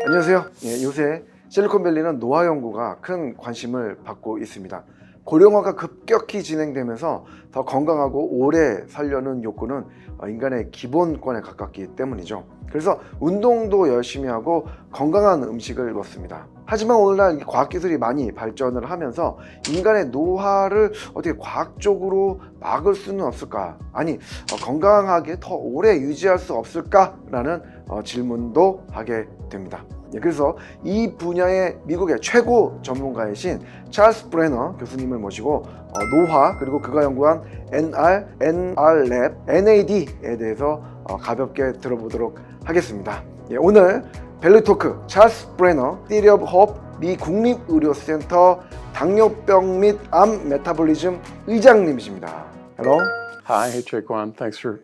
안녕하세요. 요새 실리콘밸리는 노화 연구가 큰 관심을 받고 있습니다. 고령화가 급격히 진행되면서 더 건강하고 오래 살려는 욕구는 인간의 기본권에 가깝기 때문이죠. 그래서 운동도 열심히 하고 건강한 음식을 먹습니다. 하지만 오늘날 과학기술이 많이 발전을 하면서 인간의 노화를 어떻게 과학적으로 막을 수는 없을까? 아니, 건강하게 더 오래 유지할 수 없을까라는 질문도 하게 됩니다. 그래서 이 분야의 미국의 최고 전문가이신 찰스 브레너 교수님을 모시고 노화 그리고 그가 연구한 NR-랩, NAD에 대해서 가볍게 들어보도록 하겠습니다. 오늘 밸리토크 찰스 브레너, Theory of Hope 미국립의료센터 당뇨병 및 암 메타볼리즘 의장님이십니다. Hello. Hi, hey Jaquan. Thanks for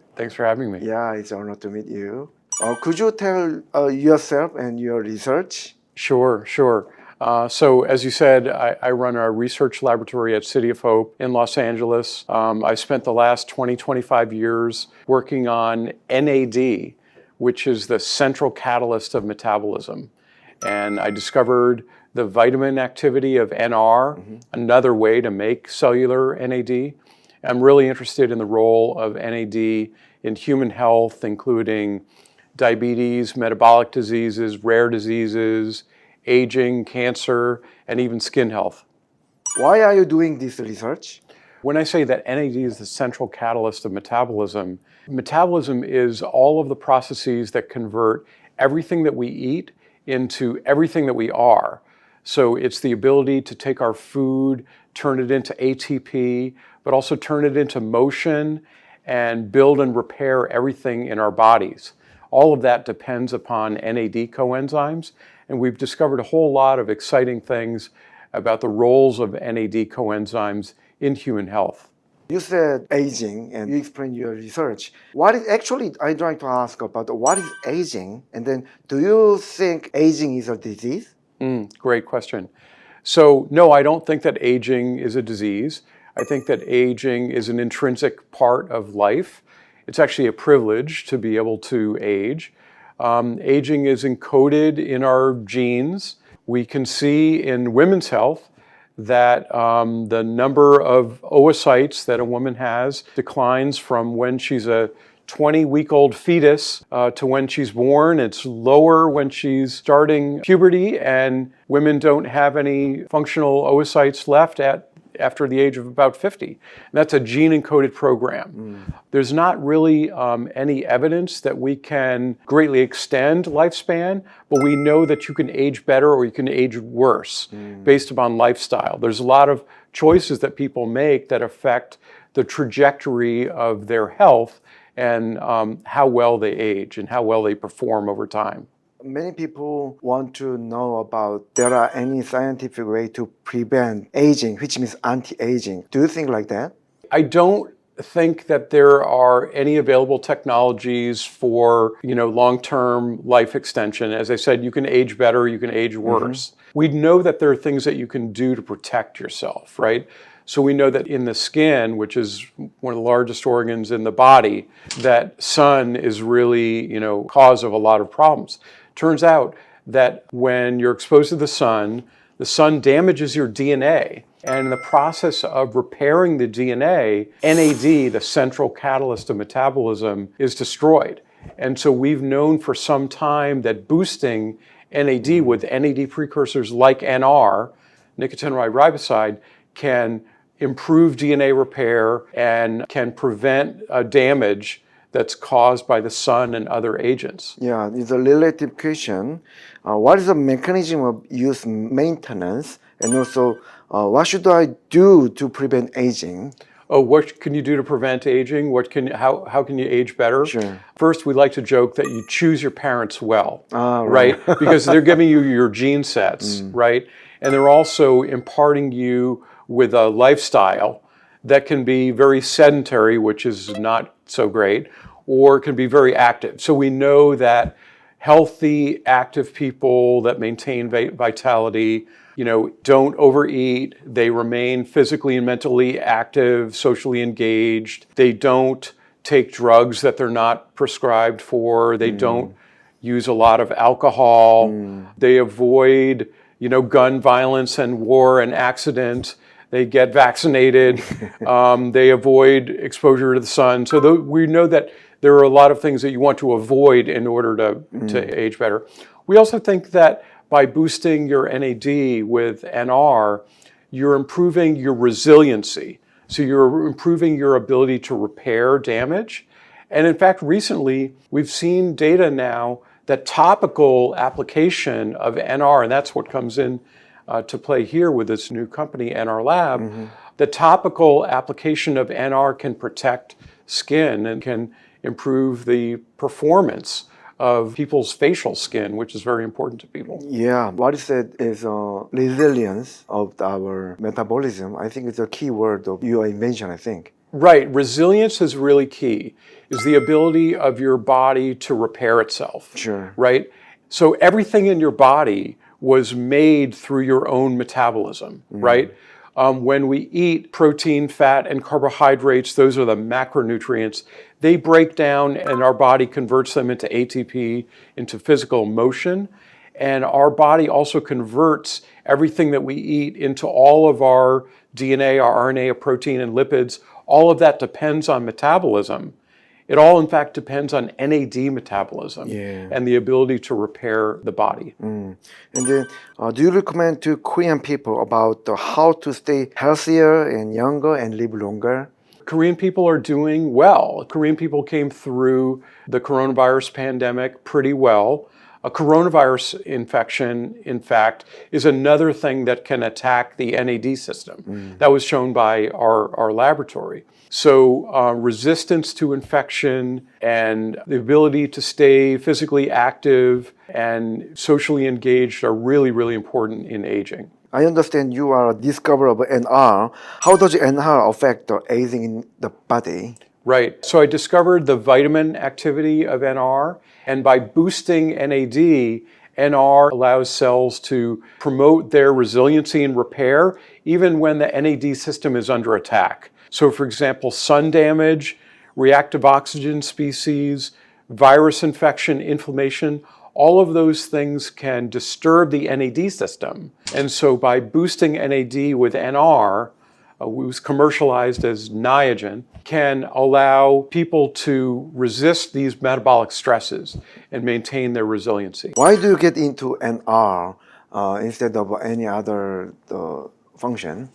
having me. Yeah, it's an honor to meet you. Could you tell yourself and your research? Sure. So as you said, I run a research laboratory at City of Hope in Los Angeles. I spent the last 25 years working on NAD, which is the central catalyst of metabolism. And I discovered the vitamin activity of NR, another way to make cellular NAD. I'm really interested in the role of NAD in human health, including diabetes, metabolic diseases, rare diseases, aging, cancer, and even skin health. Why are you doing this research? When I say that NAD is the central catalyst of metabolism, metabolism is all of the processes that convert everything that we eat into everything that we are. So it's the ability to take our food, turn it into ATP, but also turn it into motion and build and repair everything in our bodies. All of that depends upon NAD coenzymes, and we've discovered a whole lot of exciting things about the roles of NAD coenzymes in human health. You said aging and you explained your research. I'd like to ask about what is aging, and then do you think aging is a disease? Great question. So no, I don't think that aging is a disease. I think that aging is an intrinsic part of life. It's actually a privilege to be able to age. Aging is encoded in our genes. We can see in women's health that the number of oocytes that a woman has declines from when she's a 20-week-old fetus to when she's born. It's lower when she's starting puberty, and women don't have any functional oocytes left after the age of about 50. And that's a gene-encoded program. There's not really any evidence that we can greatly extend lifespan, but we know that you can age better or you can age worse based upon lifestyle. There's a lot of choices that people make that affect the trajectory of their health and how well they age and how well they perform over time. Many people want to know about there are any scientific way to prevent aging, which means anti-aging. Do you think like that? I don't think that there are any available technologies for, long-term life extension. As I said, you can age better, you can age worse. We know that there are things that you can do to protect yourself, right? So we know that in the skin, which is one of the largest organs in the body, that sun is really, cause of a lot of problems. Turns out that when you're exposed to the sun damages your DNA. And in the process of repairing the DNA, NAD, the central catalyst of metabolism, is destroyed. And so we've known for some time that boosting NAD with NAD precursors like NR, nicotinamide riboside, can improve DNA repair and can prevent damage that's caused by the sun and other agents. Yeah, it's a relative question. What is the mechanism of use maintenance? And also, what should I do to prevent aging? Oh, what can you do to prevent aging? How can you age better? Sure. First, we like to joke that you choose your parents well, right? Because they're giving you your gene sets, right? And they're also imparting you with a lifestyle that can be very sedentary, which is not so great, or can be very active. So we know that healthy, active people that maintain vitality, don't overeat, they remain physically and mentally active, socially engaged, they don't take drugs that they're not prescribed for. They don't use a lot of alcohol. They avoid, gun violence and war and accident. They get vaccinated. They avoid exposure to the sun. So we know that there are a lot of things that you want to avoid in order to age better. We also think that by boosting your NAD with NR, you're improving your resiliency. So you're improving your ability to repair damage. And in fact, recently, we've seen data now that topical application of NR, and that's what comes in to play here with this new company, NR Lab, the topical application of NR can protect skin and can improve the performance of people's facial skin, which is very important to people. Yeah, what you said is resilience of our metabolism. I think it's a key word of your invention, I think. Right, resilience is really key, is the ability of your body to repair itself. Sure. Right? So everything in your body was made through your own metabolism, right? When we eat protein, fat, and carbohydrates, those are the macronutrients. They break down and our body converts them into ATP, into physical motion. And our body also converts everything that we eat into all of our DNA, our RNA, our protein, and lipids. All of that depends on metabolism. It all, in fact, depends on NAD metabolism and the ability to repair the body. And then, do you recommend to Korean people about how to stay healthier and younger and live longer? Korean people are doing well. Korean people came through the coronavirus pandemic pretty well. A coronavirus infection, in fact, is another thing that can attack the NAD system. That was shown by our laboratory. So resistance to infection and the ability to stay physically active and socially engaged are really, really important in aging. I understand you are a discoverer of NR. How does NR affect the aging in the body? Right. So I discovered the vitamin activity of NR, and by boosting NAD, NR allows cells to promote their resiliency and repair even when the NAD system is under attack. So for example, sun damage, reactive oxygen species, virus infection, inflammation, all of those things can disturb the NAD system. And so by boosting NAD with NR, it was commercialized as Niagen, can allow people to resist these metabolic stresses and maintain their resiliency. Why do you get into NR instead of any other function?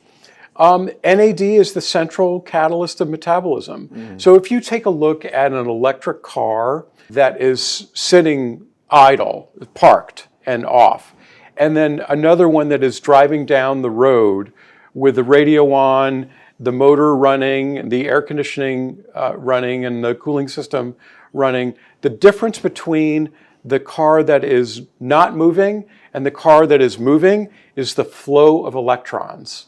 NAD is the central catalyst of metabolism. So if you take a look at an electric car that is sitting idle, parked and off, and then another one that is driving down the road with the radio on, the motor running, the air conditioning running, and the cooling system running, the difference between the car that is not moving and the car that is moving is the flow of electrons.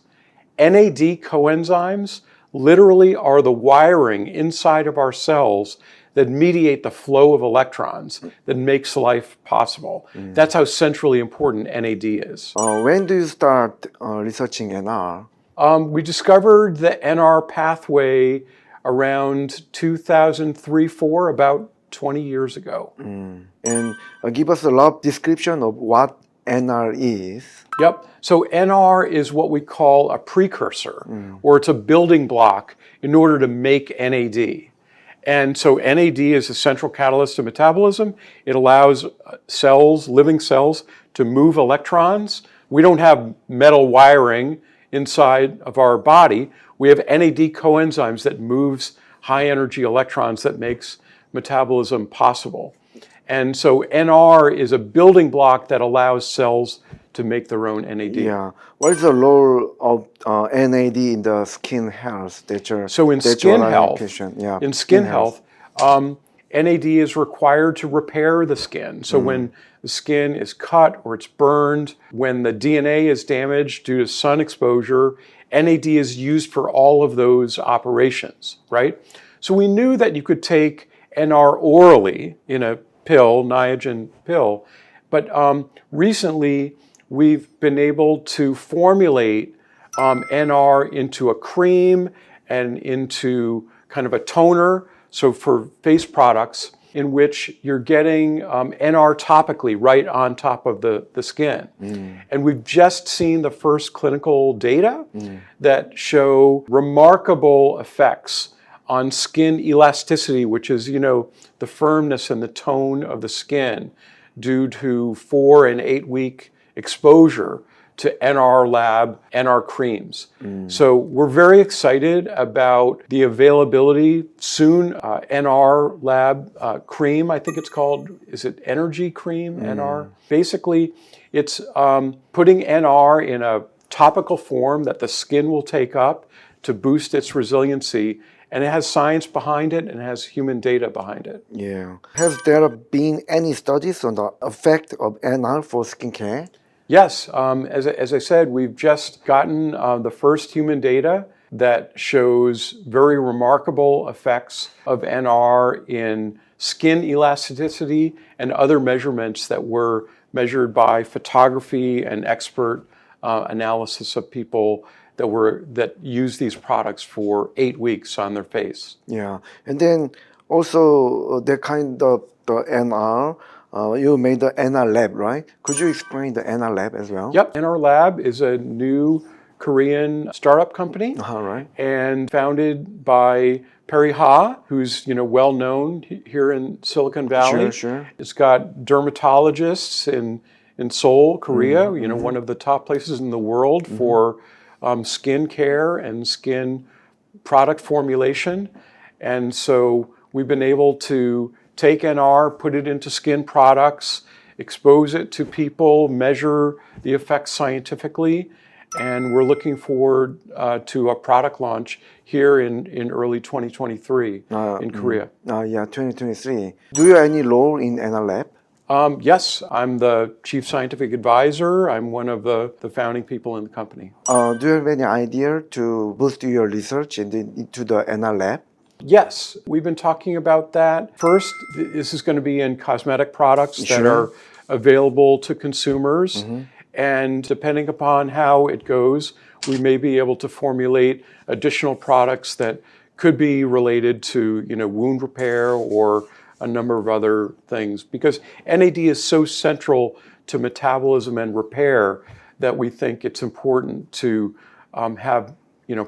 NAD coenzymes literally are the wiring inside of our cells that mediate the flow of electrons that makes life possible. That's how centrally important NAD is. When do you start researching NR? We discovered the NR pathway around 2003-4, about 20 years ago. And give us a rough description of what NR is. Yep. So NR is what we call a precursor, or it's a building block in order to make NAD. And so NAD is a central catalyst of metabolism. It allows cells, living cells, to move electrons. We don't have metal wiring inside of our body. We have NAD coenzymes that moves high energy electrons that makes metabolism possible. And so NR is a building block that allows cells to make their own NAD. Yeah. What is the role of NAD in the skin health? So in skin health, NAD is required to repair the skin. So when the skin is cut or it's burned, when the DNA is damaged due to sun exposure, NAD is used for all of those operations, right? So we knew that you could take NR orally in a pill, Niagen pill, but recently we've been able to formulate NR into a cream and into kind of a toner So for face products in which you're getting NR topically right on top of the skin. And we've just seen the first clinical data that show remarkable effects on skin elasticity, which is, the firmness and the tone of the skin due to 4 and 8 week exposure to NR lab, NR creams. So we're very excited about the availability soon, NR lab cream, I think it's called, is it Energy Cream, NR? Basically, it's putting NR in a topical form that the skin will take up to boost its resiliency. And it has science behind it and it has human data behind it. Yeah. Has there been any studies on the effect of NR for skincare? Yes, as I said, we've just gotten the first human data that shows very remarkable effects of NR in skin elasticity and other measurements that were measured by photography and expert analysis of people that use these products for 8 weeks on their face. Yeah. And then also that kind of the NR, you made the NR lab, right? Could you explain the NR lab as well? Yep, NR Lab is a new Korean startup company, Right. and founded by Perry Ha, who's well known here in Silicon Valley. Sure. It's got dermatologists in Seoul, Korea, one of the top places in the world for skin care and skin product formulation. And so we've been able to take NR, put it into skin products, expose it to people, measure the effects scientifically, and we're looking forward to a product launch here in early 2023 in Korea. 2023. Do you have any role in NR lab? Yes, I'm the chief scientific advisor. I'm one of the founding people in the company. Do you have any idea to boost your research into the NR lab? Yes, we've been talking about that. First, this is going to be in cosmetic products that are available to consumers. And depending upon how it goes, we may be able to formulate additional products that could be related to, wound repair or a number of other things. Because NAD is so central to metabolism and repair that we think it's important to have,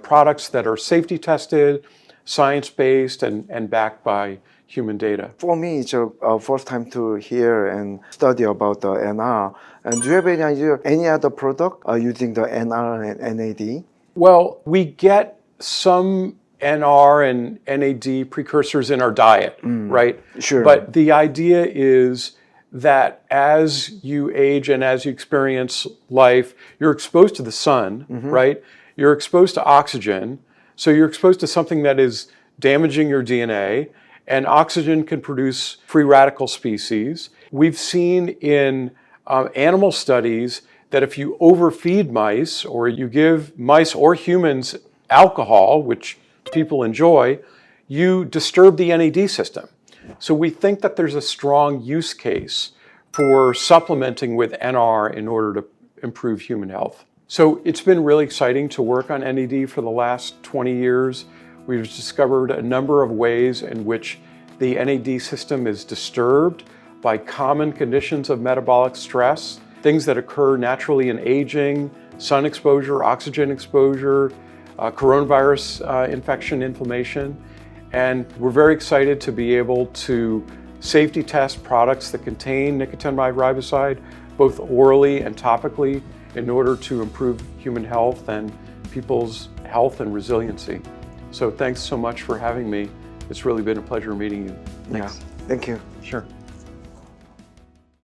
products that are safety tested, science-based, and backed by human data. For me, it's a first time to hear and study about the NR. And do you have any idea any other product using the NR and NAD? Well, we get some NR and NAD precursors in our diet, right? Sure. But the idea is that as you age and as you experience life, you're exposed to the sun, right? You're exposed to oxygen. So you're exposed to something that is damaging your DNA, and oxygen can produce free radical species. We've seen in animal studies that if you overfeed mice, or you give mice or humans alcohol, which people enjoy, you disturb the NAD system. So we think that there's a strong use case for supplementing with NR in order to improve human health. So it's been really exciting to work on NAD for the last 20 years. We've discovered a number of ways in which the NAD system is disturbed by common conditions of metabolic stress, things that occur naturally in aging, sun exposure, oxygen exposure, coronavirus infection, inflammation. And we're very excited to be able to safety test products that contain nicotinamide riboside, both orally and topically, in order to improve human health and people's health and resiliency. So thanks so much for having me. It's really been a pleasure meeting you. Thanks. Yeah, thank you. Sure.